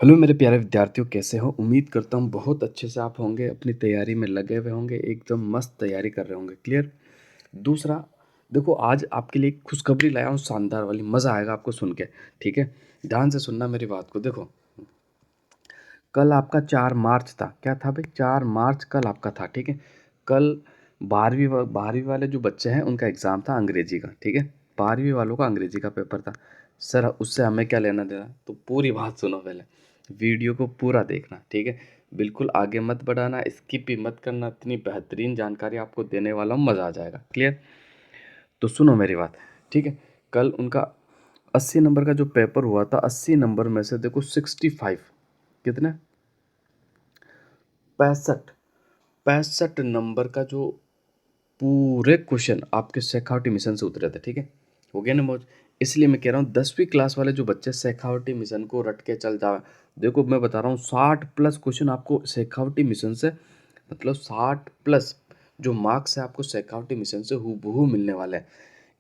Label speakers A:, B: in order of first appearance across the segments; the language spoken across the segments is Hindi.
A: हेलो मेरे प्यारे विद्यार्थियों, कैसे हो? उम्मीद करता हूँ बहुत अच्छे से आप होंगे, अपनी तैयारी में लगे हुए होंगे, एकदम मस्त तैयारी कर रहे होंगे। क्लियर? दूसरा, देखो आज आपके लिए एक खुशखबरी लाया हूँ, शानदार वाली। मज़ा आएगा आपको सुन के। ठीक है, ध्यान से सुनना मेरी बात को। देखो, कल आपका 4 मार्च था। क्या था भाई? 4 मार्च कल आपका था। ठीक है, कल 12वीं वाले जो बच्चे हैं उनका एग्ज़ाम था अंग्रेजी का। ठीक है, 12वीं वालों का अंग्रेजी का पेपर था। सर, उससे हमें क्या लेना देना? तो पूरी बात सुनो पहले, वीडियो को पूरा देखना। ठीक है, बिल्कुल आगे मत बढ़ाना, स्किप भी मत करना। इतनी बेहतरीन जानकारी आपको देने वाला हूँ, मज़ा आ जाएगा। क्लियर? तो सुनो मेरी बात। ठीक है, कल उनका 80 नंबर का जो पेपर हुआ था, 80 नंबर में से देखो 65, कितने? 65 नंबर का जो पूरे क्वेश्चन आपके शेखावटी मिशन से उतरे थे। ठीक है, हो गया ना मौज? इसलिए मैं कह रहा हूँ 10वीं क्लास वाले जो बच्चे शेखावटी मिशन को रट के चल जाए, देखो मैं बता रहा हूँ 60+ क्वेश्चन आपको शेखावटी मिशन से, मतलब 60+ जो मार्क्स है आपको शेखावटी मिशन से हूबहू मिलने वाले हैं।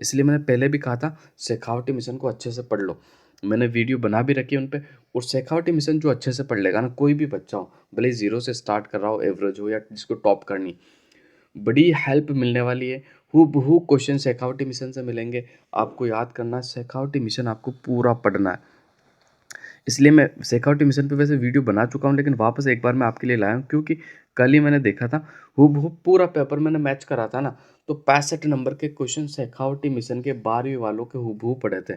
A: इसलिए मैंने पहले भी कहा था शेखावटी मिशन को अच्छे से पढ़ लो। मैंने वीडियो बना भी रखी है उन पे। और शेखावटी मिशन जो अच्छे से पढ़ लेगा ना, कोई भी बच्चा हो, भले ही जीरो से स्टार्ट कर रहा हो, एवरेज हो, या जिसको टॉप करनी, बड़ी हेल्प मिलने वाली है। हूबहू क्वेश्चन शेखावटी मिशन से मिलेंगे। आपको याद करना है, शेखावटी मिशन आपको पूरा पढ़ना है। इसलिए मैं शेखावटी मिशन पे वैसे वीडियो बना चुका हूँ, लेकिन वापस एक बार मैं आपके लिए लाया हूँ, क्योंकि कल ही मैंने देखा था, हूबहू पूरा पेपर मैंने मैच करा था ना, तो 65 नंबर के क्वेश्चन शेखावटी मिशन के 12वीं वालों के हूबहू पढ़े थे।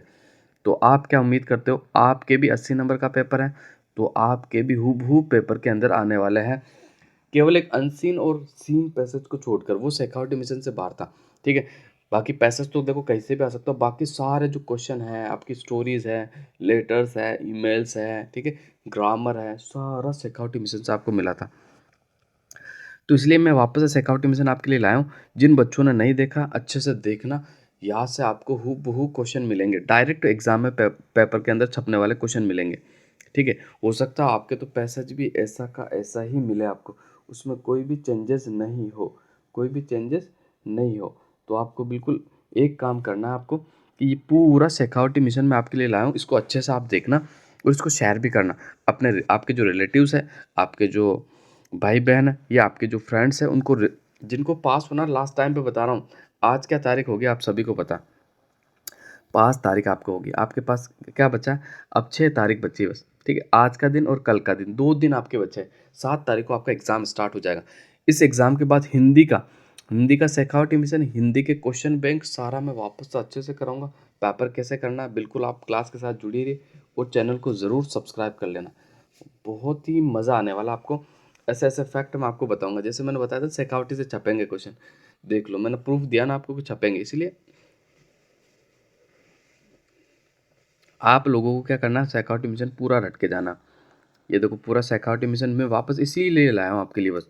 A: तो आप क्या उम्मीद करते हो? आपके भी 80 नंबर का पेपर है, तो आपके भी हूबहू पेपर के अंदर आने वाले हैं। केवल एक अनसीन और सीन पैसेज को छोड़कर, वो शेखावटी मिशन से बाहर था। ठीक है, बाकी पैसेज तो देखो कहीं से भी आ सकता है। बाकी सारे जो क्वेश्चन हैं, आपकी स्टोरीज है, लेटर्स है, ईमेल्स है, ठीक है, ग्रामर है, सारा शेखावटी मिशन से आपको मिला था। तो इसलिए मैं वापस से शेखावटी मिशन आपके लिए लाया हूँ। जिन बच्चों ने नहीं देखा, अच्छे से देखना। यहाँ से आपको हूबहू क्वेश्चन मिलेंगे, डायरेक्ट एग्जाम में पेपर के अंदर छपने वाले क्वेश्चन मिलेंगे। ठीक है, हो सकता है आपके तो पैसेज भी ऐसा का ऐसा ही मिले आपको, उसमें कोई भी चेंजेस नहीं हो, कोई भी चेंजेस नहीं हो। तो आपको बिल्कुल एक काम करना है आपको, कि ये पूरा शेखावटी मिशन मैं आपके लिए लाया हूँ, इसको अच्छे से आप देखना और इसको शेयर भी करना अपने, आपके जो रिलेटिव्स हैं, आपके जो भाई बहन है, या आपके जो फ्रेंड्स हैं, उनको जिनको पास होना, लास्ट टाइम पे बता रहा हूँ, आज क्या तारीख होगी आप सभी को पता। 5 तारीख आपको होगी, आपके पास क्या बचा है? अब 6 तारीख बची है बस। ठीक है, आज का दिन और कल का दिन, 2 दिन आपके बचे हैं। 7 तारीख को आपका एग्ज़ाम स्टार्ट हो जाएगा। इस एग्ज़ाम के बाद हिंदी का शेखावटी मिशन, हिंदी के क्वेश्चन बैंक सारा मैं वापस से अच्छे से कराऊंगा। पेपर कैसे करना है, बिल्कुल आप क्लास के साथ जुड़ी रहिए और चैनल को ज़रूर सब्सक्राइब कर लेना। बहुत ही मज़ा आने वाला आपको। ऐसे ऐसे फैक्ट मैं आपको बताऊंगा, जैसे मैंने बताया था शेखावटी से छपेंगे क्वेश्चन। देख लो, मैंने प्रूफ दिया ना आपको कि छपेंगे। इसलिए आप लोगों को क्या करना है, शेखावटी मिशन पूरा रट के जाना। ये देखो, पूरा शेखावटी मिशन में वापस इसीलिए लाया हूँ आपके लिए बस,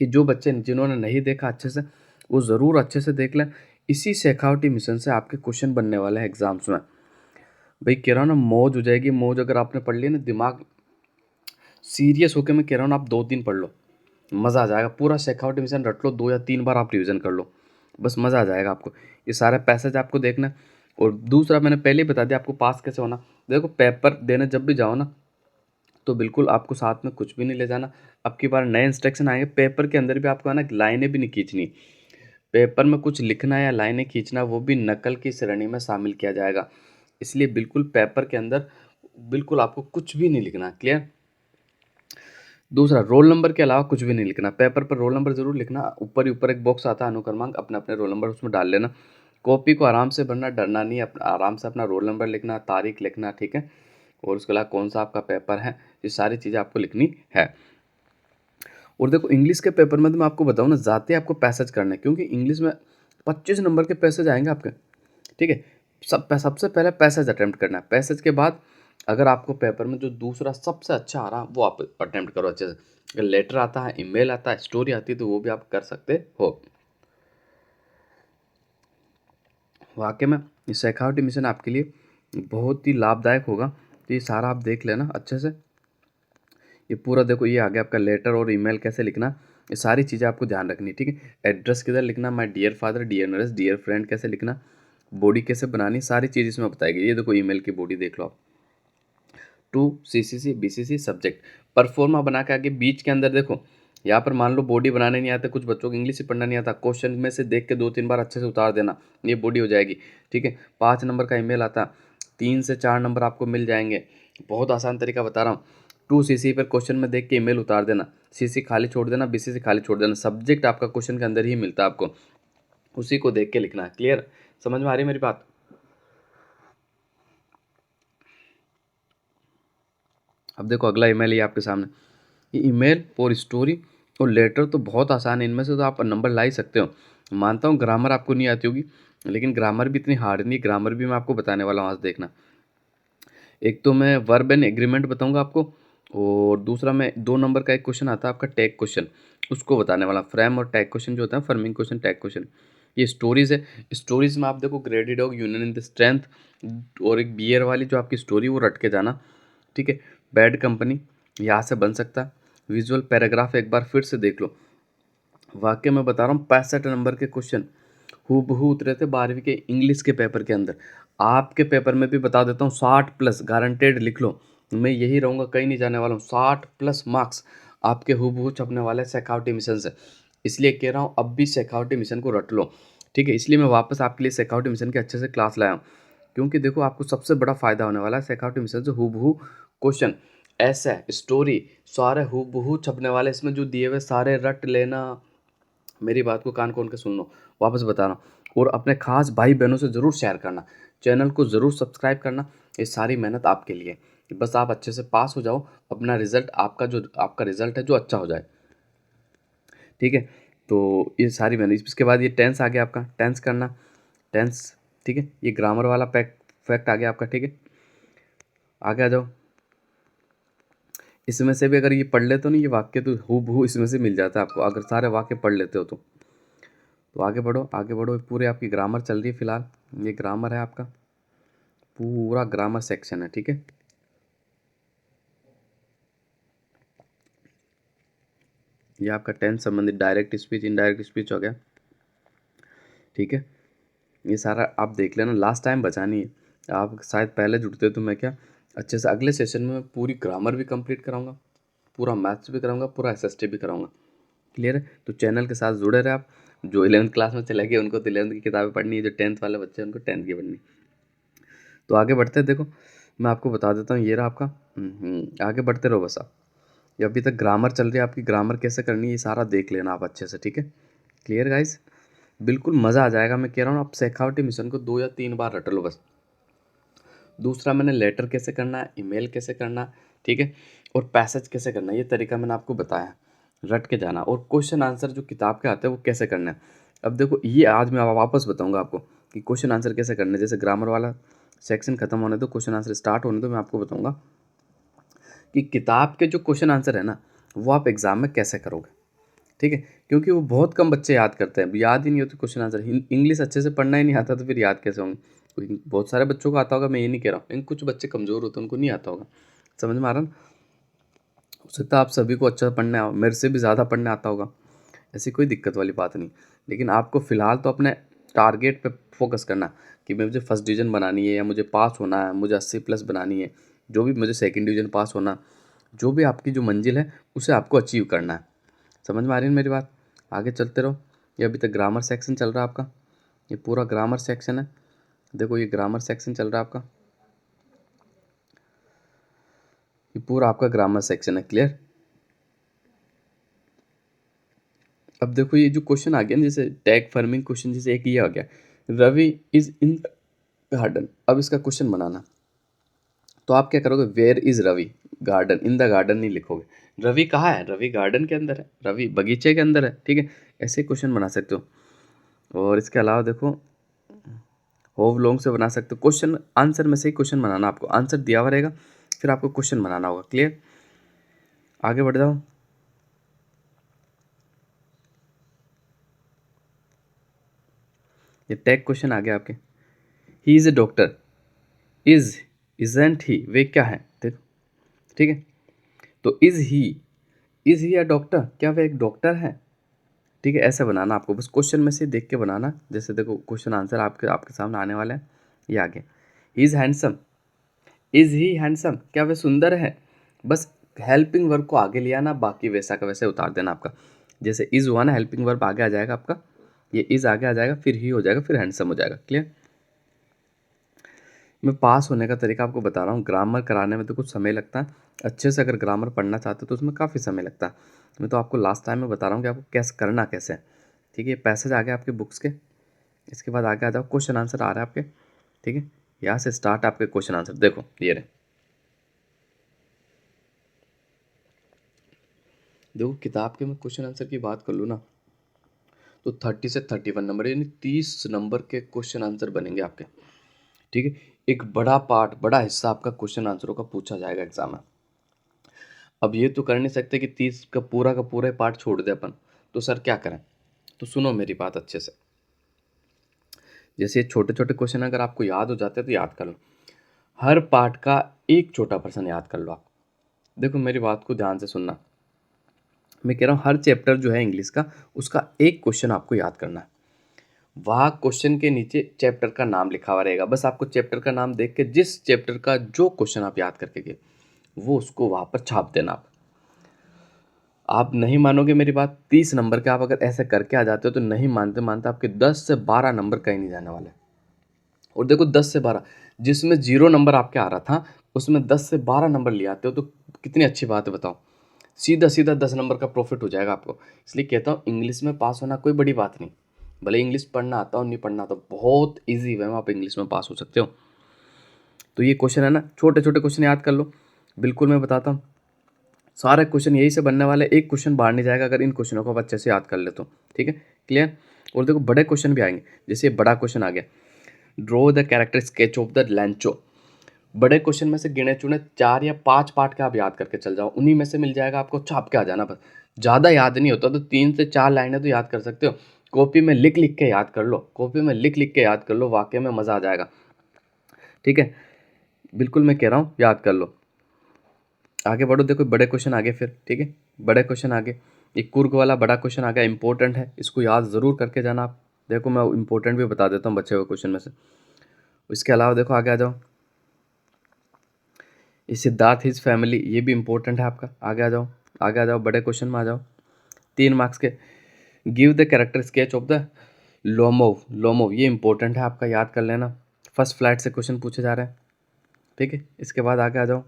A: कि जो बच्चे जिन्होंने नहीं देखा अच्छे से, वो ज़रूर अच्छे से देख लें। इसी शेखावटी मिशन से आपके क्वेश्चन बनने वाले हैं एग्जाम्स में। भाई कह रहा हूँ ना, मौज हो जाएगी मौज। अगर आपने पढ़ लिया ना, दिमाग सीरियस होकर, मैं कह रहा हूँ ना, आप 2 दिन पढ़ लो, मज़ा आ जाएगा। पूरा शेखावटी मिशन रट लो, 2 या 3 बार आप रिवीजन कर लो, बस मज़ा आ जाएगा आपको। ये सारे पैसेज आपको देखना है। और दूसरा, मैंने पहले ही बता दिया आपको पास कैसे होना। देखो, पेपर देने जब भी जाओ ना, तो बिल्कुल आपको साथ में कुछ भी नहीं ले जाना। अब की बार नए इंस्ट्रक्शन आएंगे, पेपर के अंदर भी आपको है ना, लाइनें भी नहीं खींचनी। पेपर में कुछ लिखना या लाइनें खींचना, वो भी नकल की श्रेणी में शामिल किया जाएगा। इसलिए बिल्कुल पेपर के अंदर बिल्कुल आपको कुछ भी नहीं लिखना। क्लियर? दूसरा, रोल नंबर के अलावा कुछ भी नहीं लिखना। पेपर पर रोल नंबर जरूर लिखना, ऊपर ही ऊपर एक बॉक्स आता है अनुक्रमांक, अपने अपने रोल नंबर उसमें डाल लेना। कॉपी को आराम से भरना, डरना नहीं, अपना आराम से अपना रोल नंबर लिखना, तारीख लिखना। ठीक है, और उसके अलावा कौन सा आपका पेपर है, ये सारी चीज़ें आपको लिखनी है। और देखो, इंग्लिश के पेपर में तो मैं आपको बताऊँ ना, जाते आपको पैसेज करने, क्योंकि इंग्लिश में 25 नंबर के पैसेज आएंगे आपके। ठीक है, सबसे पहले पैसेज अटेम्प्ट करना है। पैसेज के बाद अगर आपको पेपर में जो दूसरा सबसे अच्छा आ रहा वो आप अटेम्प्ट करो अच्छे से। अगर लेटर आता है, ईमेल आता है, स्टोरी आती है, तो वो भी आप कर सकते हो। वाकई में ये शेखावटी मिशन आपके लिए बहुत ही लाभदायक होगा। तो ये सारा आप देख लेना अच्छे से। ये पूरा देखो, ये आ गया आपका लेटर और ईमेल कैसे लिखना, ये सारी चीज़ें आपको ध्यान रखनी है। ठीक है, एड्रेस किधर लिखना, my dear father, dear Naresh, dear friend कैसे लिखना, बॉडी कैसे बनानी, सारी चीज़ इसमें बताएगी। ये देखो, ईमेल की बॉडी देख लो आप। To CCC BCC subject. Proforma बना के आगे बीच के अंदर देखो, यहाँ पर मान लो बॉडी बनाने नहीं आता, कुछ बच्चों को इंग्लिश ही पढ़ना नहीं आता, क्वेश्चन में से देख के 2-3 बार अच्छे से उतार देना, ये बॉडी हो जाएगी। ठीक है, 5 नंबर का ईमेल आता, 3 से 4 नंबर आपको मिल जाएंगे। बहुत आसान तरीका बता रहा हूँ। 2 CC पर क्वेश्चन में देख के ईमेल उतार देना, CC खाली छोड़ देना, BCC खाली छोड़ देना, सब्जेक्ट आपका क्वेश्चन के अंदर ही मिलता है आपको, उसी को देख के लिखना है। क्लियर, समझ में आ रही है मेरी बात? अब देखो अगला ईमेल ये आपके सामने, ये ईमेल और स्टोरी और लेटर तो बहुत आसान है, इनमें से तो आप नंबर ला ही सकते हो। मानता हूँ ग्रामर आपको नहीं आती होगी, लेकिन ग्रामर भी इतनी हार्ड नहीं, ग्रामर भी मैं आपको बताने वाला हूँ आज, देखना। एक तो मैं वर्ब एंड एग्रीमेंट बताऊंगा आपको, और दूसरा मैं 2 नंबर का एक क्वेश्चन आता है आपका टैग क्वेश्चन, उसको बताने वाला। फ्रेम और टैग क्वेश्चन जो होता है, फर्मिंग क्वेश्चन, टैग क्वेश्चन। ये स्टोरीज है, स्टोरीज में आप देखो ग्रेडी dog, union in the strength, और एक बियर वाली जो आपकी स्टोरी वो रट के जाना। ठीक है, बैड कंपनी यहाँ से बन सकता है। विजुअल पैराग्राफ एक बार फिर से देख लो, वाक्य मैं बता रहा हूँ 65 नंबर के क्वेश्चन हूबहू उतरे थे 12वीं के इंग्लिश के पेपर के अंदर। आपके पेपर में भी बता देता हूँ 60+ गारंटेड, लिख लो, मैं यही रहूँगा, कहीं नहीं जाने वाला हूँ। 60+ मार्क्स आपके हूबहू छपने वाले शेखावटी मिशन से, इसलिए कह रहा हूँ अब भी शेखावटी मिशन को रट लो। ठीक है, इसलिए मैं वापस आपके लिए शेखावटी मिशन के अच्छे से क्लास लाया हूँ, क्योंकि देखो आपको सबसे बड़ा फायदा होने वाला है शेखावटी मिशन से। हूबहू क्वेश्चन, ऐसा स्टोरी सारे हूबहू छपने वाले, इसमें जो दिए हुए सारे रट लेना। मेरी बात को कान खोल के सुन लो, वापस बता रहा हूँ। और अपने खास भाई बहनों से ज़रूर शेयर करना, चैनल को ज़रूर सब्सक्राइब करना, ये सारी मेहनत आपके लिए, बस आप अच्छे से पास हो जाओ, अपना रिजल्ट, आपका रिजल्ट है जो अच्छा हो जाए। ठीक है, तो ये सारी मेहनत। इसके बाद ये टेंस आ गया आपका, टेंस करना, टेंस। ठीक है, ये ग्रामर वाला फैक्ट आ गया आपका। ठीक है, आगे आ जाओ। इसमें से भी अगर ये पढ़ लेते हो ना ये वाक्य, तो हूबहू इसमें से मिल जाता है आपको, अगर सारे वाक्य पढ़ लेते हो तो आगे बढ़ो, आगे बढ़ो। पूरे आपकी ग्रामर चल रही है फिलहाल, ये ग्रामर है आपका, पूरा ग्रामर सेक्शन है। ठीक है, ये आपका टेंस संबंधित डायरेक्ट स्पीच, इनडायरेक्ट स्पीच हो गया। ठीक है, ये सारा आप देख लेना, लास्ट टाइम बचानी है। आप शायद पहले जुड़ते तो मैं क्या अच्छे से अगले सेशन में मैं पूरी ग्रामर भी कंप्लीट कराऊंगा, पूरा मैथ्स भी कराऊंगा, पूरा SST भी कराऊंगा। क्लियर है, तो चैनल के साथ जुड़े रहे आप। जो 11th क्लास में चले गए उनको तो 11th की किताबें पढ़नी है, जो 10th वाले बच्चे हैं उनको 10th की पढ़नी। तो आगे बढ़ते हैं, देखो मैं आपको बता देता हूँ, ये रहा आपका। आगे बढ़ते रहो बस आप। ये अभी तक ग्रामर चल रही है आपकी, ग्रामर कैसे करनी है ये सारा देख लेना आप अच्छे से। ठीक है, क्लियर गाइस, बिल्कुल मज़ा आ जाएगा। मैं कह रहा हूँ आप शेखावटी मिशन को 2 या 3 बार रट लो बस। दूसरा मैंने लेटर कैसे करना है, ईमेल कैसे करना है, ठीक है, और पैसेज कैसे करना है, ये तरीका मैंने आपको बताया, रट के जाना। और क्वेश्चन आंसर जो किताब के आते हैं वो कैसे करना है, अब देखो ये आज मैं वापस बताऊंगा आपको कि क्वेश्चन आंसर कैसे करना है। जैसे ग्रामर वाला सेक्शन खत्म होने दो, क्वेश्चन आंसर स्टार्ट होने दो, मैं आपको बताऊंगा कि किताब के जो क्वेश्चन आंसर है ना वो आप एग्जाम में कैसे करोगे। ठीक है, क्योंकि वो बहुत कम बच्चे याद करते हैं, याद ही नहीं होते क्वेश्चन आंसर। इंग्लिश अच्छे से पढ़ना ही नहीं आता तो फिर याद कैसे होंगे। बहुत सारे बच्चों को आता होगा, मैं ये नहीं कह रहा हूँ, लेकिन कुछ बच्चे कमज़ोर होते हैं उनको नहीं आता होगा। समझ में आ रहा ना? हो सकता है आप सभी को अच्छा पढ़ने आओ, मेरे से भी ज़्यादा पढ़ने आता होगा, ऐसी कोई दिक्कत वाली बात नहीं। लेकिन आपको फ़िलहाल तो अपने टारगेट पे फोकस करना कि मुझे फर्स्ट डिवीज़न बनानी है, या मुझे पास होना है, मुझे 80+ बनानी है, जो भी मुझे सेकंड डिवीज़न पास होना, जो भी आपकी जो मंजिल है उसे आपको अचीव करना है। समझ में आ रही है मेरी बात? आगे चलते रहो। ये अभी तक ग्रामर सेक्शन चल रहा है आपका, ये पूरा ग्रामर सेक्शन है। देखो ये ग्रामर सेक्शन चल रहा है आपका, ये पूरा आपका ग्रामर सेक्शन है। क्लियर? अब देखो ये जो क्वेश्चन आ गया ना, जैसे टैग फर्मिंग क्वेश्चन, जैसे एक ये आ गया, रवि इज इन गार्डन। अब इसका क्वेश्चन बनाना, तो आप क्या करोगे, where is Ravi garden, in the garden नहीं लिखोगे। रवि कहाँ है, रवि गार्डन के अंदर है, रवि बगीचे के अंदर है। ठीक है, ऐसे क्वेश्चन बना सकते हो। और इसके अलावा देखो होव लॉन्ग से बना सकते हो। क्वेश्चन आंसर में से ही क्वेश्चन बनाना, आपको आंसर दिया हुआ रहेगा, फिर आपको क्वेश्चन बनाना होगा। क्लियर? आगे बढ़ जाओ। ये टैग क्वेश्चन आ गया आपके, he is a doctor, is isn't he, वे क्या है, देखो। ठीक है, तो इज ही अ डॉक्टर, क्या वे एक डॉक्टर है। ठीक है, ऐसे बनाना आपको, बस क्वेश्चन में से देख के बनाना। जैसे देखो क्वेश्चन आंसर आपके आपके सामने आने वाला है, ये आगे। He is handsome, is he handsome, क्या वे सुंदर है। बस हेल्पिंग वर्ब को आगे लिया ना, बाकी वैसा का वैसे उतार देना आपका। जैसे इज हुआ ना, हेल्पिंग वर्ब आगे आ जाएगा आपका, ये इज आगे आ जाएगा, फिर ही हो जाएगा, फिर हैंडसम हो जाएगा। क्लियर। मैं पास होने का तरीका आपको बता रहा हूँ। ग्रामर कराने में तो कुछ समय लगता है, अच्छे से अगर ग्रामर पढ़ना चाहते हो तो उसमें काफ़ी समय लगता है। मैं तो आपको लास्ट टाइम में बता रहा हूँ कि आपको कैसे करना कैसे है। ठीक है, पैसेज आ गए आपके बुक्स के, इसके बाद आगे आ जाओ, क्वेश्चन आंसर आ रहा है आपके। ठीक है, यहाँ से स्टार्ट आपके क्वेश्चन आंसर, देखो ये रहे। देखो किताब के मैं क्वेश्चन आंसर की बात कर लूँ ना, तो 30 से 31 नंबर, यानी 30 नंबर के क्वेश्चन आंसर बनेंगे आपके। ठीक है, एक बड़ा पार्ट, बड़ा हिस्सा आपका क्वेश्चन आंसरों का पूछा जाएगा एग्जाम में। अब ये तो कर नहीं सकते कि 30 का पूरा पार्ट छोड़ दे अपन, तो सर क्या करें। तो सुनो मेरी बात अच्छे से। जैसे छोटे छोटे क्वेश्चन अगर आपको याद हो जाते हैं तो याद कर लो, हर पार्ट का एक छोटा पर्सन याद कर लो आप। देखो मेरी बात को ध्यान से सुनना, मैं कह रहा हूँ हर चैप्टर जो है इंग्लिश का, उसका एक क्वेश्चन आपको याद करना है। वहाँ क्वेश्चन के नीचे चैप्टर का नाम लिखा हुआ रहेगा, बस आपको चैप्टर का नाम देख के जिस चैप्टर का जो क्वेश्चन आप याद करके गए वो उसको वहाँ पर छाप देना आप नहीं मानोगे मेरी बात, 30 नंबर के आप अगर ऐसे करके आ जाते हो तो नहीं मानते मानते आपके 10 से 12 नंबर कहीं नहीं जाने वाले। और देखो 10 से 12, जिसमें 0 नंबर आपके आ रहा था उसमें 10 से 12 नंबर ले आते हो तो कितनी अच्छी बात है बताओ। सीधा सीधा 10 नंबर का प्रॉफिट हो जाएगा आपको। इसलिए कहता हूँ इंग्लिश में पास होना कोई बड़ी बात नहीं, भले इंग्लिश पढ़ना आता हो नहीं पढ़ना आता, बहुत ईजी वे में आप इंग्लिश में पास हो सकते हो। तो ये क्वेश्चन है ना, छोटे छोटे क्वेश्चन याद कर लो। बिल्कुल मैं बताता हूँ, सारे क्वेश्चन यही से बनने वाले, एक क्वेश्चन बाहर नहीं जाएगा अगर इन क्वेश्चनों को आप अच्छे से याद कर ले तो। ठीक है, क्लियर। और देखो बड़े क्वेश्चन भी आएंगे, जैसे बड़ा क्वेश्चन आ गया, draw the character sketch of the लैंचो। बड़े क्वेश्चन में से गिने चुने 4 या 5 पार्ट के आप याद करके चल जाओ, उन्हीं में से मिल जाएगा आपको, छाप के आ जाना बस। ज़्यादा याद नहीं होता तो 3 से 4 लाइनें तो याद कर सकते हो, कॉपी में लिख लिख के याद कर लो, कॉपी में लिख लिख के याद कर लो, वाकई में मज़ा आ जाएगा। ठीक है, बिल्कुल मैं कह रहा हूँ याद कर लो। आगे बढ़ो, देखो बड़े क्वेश्चन आगे फिर। ठीक है, बड़े क्वेश्चन आगे, एक कुर्ग वाला बड़ा क्वेश्चन आ गया, इंपॉर्टेंट है, इसको याद ज़रूर करके जाना आप। देखो मैं इंपॉर्टेंट भी बता देता हूँ बचे हुए क्वेश्चन में से। इसके अलावा देखो आगे आ जाओ, ये सिद्धार्थ हिज फैमिली, ये भी इंपॉर्टेंट है आपका। आगे आ जाओ, आगे आ जाओ, बड़े क्वेश्चन में आ जाओ, 3 मार्क्स के, give the character sketch of the Lomov. Lomov ये इंपॉर्टेंट है आपका, याद कर लेना, फर्स्ट फ्लाइट से क्वेश्चन पूछे जा रहे हैं। ठीक है, इसके बाद आगे आ जाओ,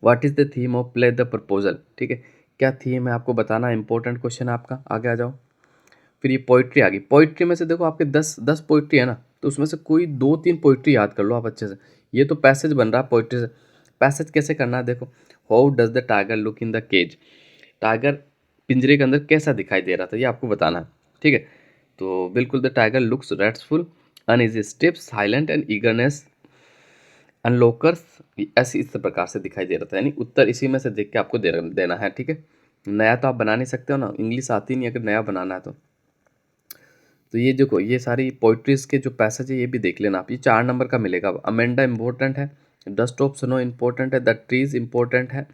A: what is the theme of play the proposal. ठीक है, क्या थीम है आपको बताना, इंपॉर्टेंट क्वेश्चन है आपका। आगे आ जाओ, फिर ये पोइट्री आ गई, पोइट्री में से देखो आपके 10 पोइट्री है ना, तो उसमें से कोई 2-3 पोइट्री याद कर लो आप अच्छे से। ये तो पैसेज बन रहा है पोइट्री से, पैसेज कैसे करना है देखो, how does the tiger look in the cage. Tiger पिंजरे के अंदर कैसा दिखाई दे रहा था ये आपको बताना है। ठीक है, तो बिल्कुल, the tiger looks restful, uneasy steps, silent and eagerness, unlockers, ऐसे इस प्रकार से दिखाई दे रहा था, यानी उत्तर इसी में से देख के आपको देना है। ठीक है, नया तो आप बना नहीं सकते हो ना, इंग्लिश आती नहीं अगर नया बनाना है तो ये देखो ये सारी पोइट्रीज के जो पैसेज है ये भी देख लेना आप, ये 4 नंबर का मिलेगा। अमेंडा इंपॉर्टेंट है, डस्ट ऑफ स्नो इंपॉर्टेंट है, द ट्रीज इंपॉर्टेंट है,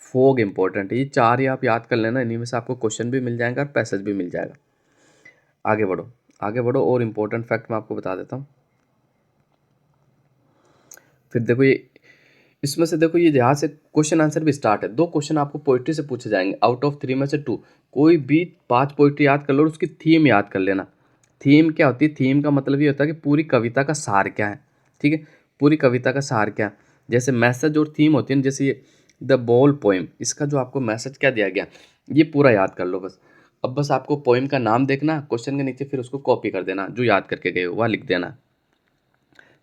A: फोग इंपॉर्टेंट है, ये 4 ही आप याद कर लेना, इन्हीं में से आपको क्वेश्चन भी मिल जाएगा और पैसेज भी मिल जाएगा। आगे बढ़ो, आगे बढ़ो, और इम्पोर्टेंट फैक्ट मैं आपको बता देता हूँ। फिर देखो ये, इसमें से देखो ये यहाँ से क्वेश्चन आंसर भी स्टार्ट है, 2 क्वेश्चन आपको पोइट्री से पूछे जाएंगे, आउट ऑफ 3 में से 2, कोई भी 5 पोइट्री याद कर लो और उसकी थीम याद कर लेना। थीम क्या होती है, थीम का मतलब ये होता है कि पूरी कविता का सार क्या है। ठीक है, पूरी कविता का सार क्या है, जैसे मैसेज और थीम होती है ना, जैसे ये द बॉल पोएम, इसका जो आपको मैसेज क्या दिया गया ये पूरा याद कर लो बस। अब बस आपको पोएम का नाम देखना, क्वेश्चन के नीचे फिर उसको कॉपी कर देना, जो याद करके गए हो वह लिख देना।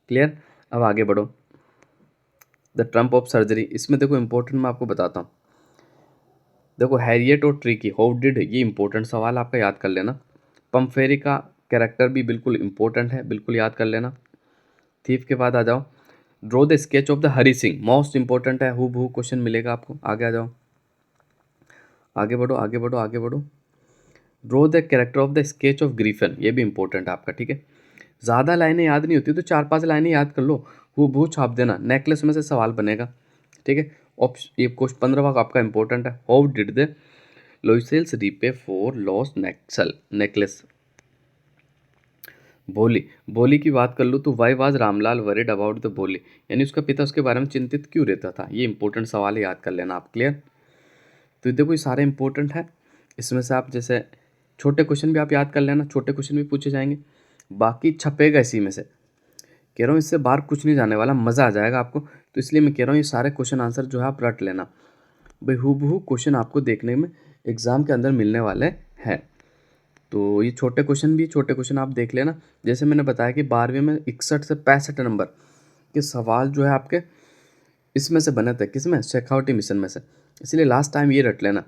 A: क्लियर। अब आगे बढ़ो, द ट्रम्प ऑफ सर्जरी, इसमें देखो इंपॉर्टेंट मैं आपको बताता हूँ। देखो हैरियट और ट्री की हाउ डिड, ये इंपॉर्टेंट सवाल आपका याद कर लेना। पम्फेरी का कैरेक्टर भी बिल्कुल इंपॉर्टेंट है, बिल्कुल याद कर लेना। थीफ के बाद आ जाओ, draw the sketch of the Hari Singh, most important है, हु बहू क्वेश्चन मिलेगा आपको। आगे आ जाओ, आगे बढ़ो, आगे बढ़ो, आगे बढ़ो, draw the character of the sketch of Griffin, ये भी इंपॉर्टेंट है आपका। ठीक है, ज़्यादा लाइनें याद नहीं होती तो 4-5 लाइनें याद कर लो, हु बहू छाप देना, नेकलेस में से सवाल बनेगा। ठीक है, ऑप्शन ये क्वेश्चन 15वां आपका इंपॉर्टेंट है, how did the Loisels repay for lost necklace necklace. Bholi, Bholi की बात कर लूँ तो why was Ramlal worried about the Bholi, यानी उसका पिता उसके बारे में चिंतित क्यों रहता था? ये इंपॉर्टेंट सवाल है, याद कर लेना आप। क्लियर? तो देखो ये सारे इंपॉर्टेंट है। इसमें से आप जैसे छोटे क्वेश्चन भी आप याद कर लेना, छोटे क्वेश्चन भी पूछे जाएंगे, बाकी छपेगा इसी में से। कह रहा हूँ इससे बाहर कुछ नहीं जाने वाला, मज़ा आ जाएगा आपको। तो इसलिए मैं कह रहा हूँ ये सारे क्वेश्चन आंसर जो है आप रट लेना भाई, हूबहू क्वेश्चन आपको देखने में एग्ज़ाम के अंदर मिलने वाले हैं। तो ये छोटे क्वेश्चन भी, छोटे क्वेश्चन आप देख लेना। जैसे मैंने बताया कि 12वीं में 61 से 65 नंबर के सवाल जो है आपके इसमें से बने थे, किसमें? शेखावटी मिशन में से। इसलिए लास्ट टाइम ये रट लेना,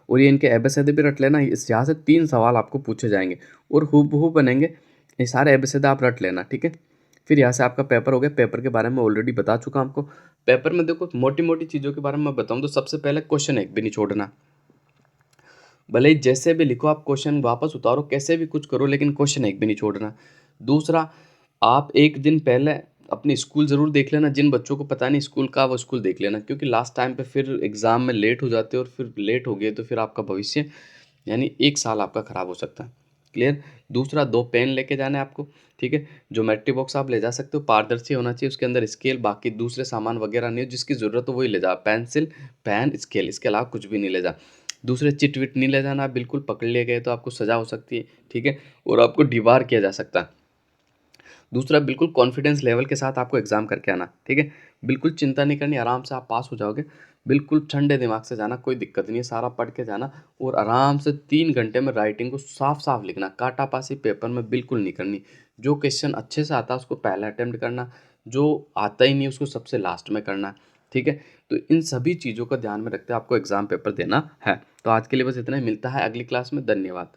A: और ये इनके एबेसेडे भी रट लेना। इस यहाँ से 3 सवाल आपको पूछे जाएंगे और हूबहू बनेंगे। ये सारे एबेसेडे आप रट लेना, ठीक है। फिर यहाँ से आपका पेपर हो गया। पेपर के बारे में ऑलरेडी बता चुका हूं आपको। पेपर में देखो मोटी मोटी चीज़ों के बारे में मैं बताऊं तो सबसे पहले क्वेश्चन एक भी नहीं छोड़ना। भले ही जैसे भी लिखो आप, क्वेश्चन वापस उतारो, कैसे भी कुछ करो, लेकिन क्वेश्चन एक भी नहीं छोड़ना। दूसरा, आप एक दिन पहले अपनी स्कूल ज़रूर देख लेना। जिन बच्चों को पता नहीं स्कूल का, वो स्कूल देख लेना, क्योंकि लास्ट टाइम पे फिर एग्ज़ाम में लेट हो जाते हो, और फिर लेट हो गए तो फिर आपका भविष्य यानी 1 साल आपका ख़राब हो सकता है। क्लियर? दूसरा, 2 पेन लेके जाने हैं आपको, ठीक है। ज्योमेट्री बॉक्स आप ले जा सकते हो, पारदर्शी होना चाहिए, उसके अंदर स्केल, बाकी दूसरे सामान वगैरह नहीं हो, जिसकी ज़रूरत हो वही ले जा। पेंसिल, पेन, स्केल, इसके अलावा कुछ भी नहीं ले जा। दूसरे चिट विट नहीं ले जाना, आप बिल्कुल पकड़ लिए गए तो आपको सज़ा हो सकती है, ठीक है, और आपको डिबार किया जा सकता है। दूसरा, बिल्कुल कॉन्फिडेंस लेवल के साथ आपको एग्ज़ाम करके आना, ठीक है। बिल्कुल चिंता नहीं करनी, आराम से आप पास हो जाओगे। बिल्कुल ठंडे दिमाग से जाना, कोई दिक्कत नहीं है, सारा पढ़ के जाना, और आराम से 3 घंटे में राइटिंग को साफ-साफ लिखना, काटापासी पेपर में बिल्कुल नहीं करनी। जो क्वेश्चन अच्छे से आता है उसको पहले अटेम्प्ट करना, जो आता ही नहीं उसको सबसे लास्ट में करना, ठीक है। तो इन सभी चीज़ों का ध्यान में रखते हुए आपको एग्ज़ाम पेपर देना है। तो आज के लिए बस इतना ही, मिलता है अगली क्लास में। धन्यवाद।